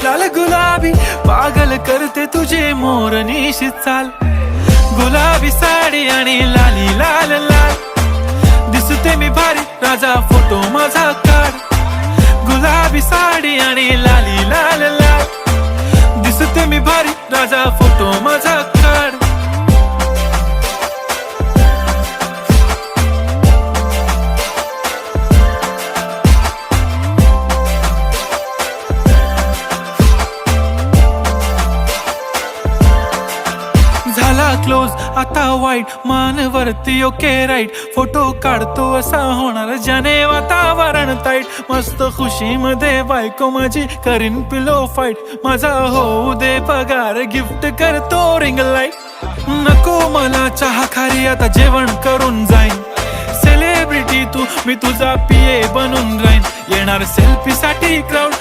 लाल गुलाबी पागल करते तुझे मोरनीशी चाल. गुलाबी साडी आणि लाली लाल लाल दिसते मी भारी राजा फोटो माझा काढ. गुलाबी साडी आणि लाली लाल लाल दिसते मी भारी राजा फोटो माझा काढ. झाला क्लोज आता वाईट मानवरती ओके राईट. फोटो काढतो असा होणार ज्याने वातावरण ताईट. मस्त खुशी मध्ये बायको माझी करीन पिलो फाईट. माझा होऊ दे पगार गिफ्ट करतो रिंग लाईट. नको मला चहा खारी आता जेवण करून जाईन. सेलिब्रिटी तू मी तुझा पिये बनून राहीन. येणार सेल्फी साठी क्राऊड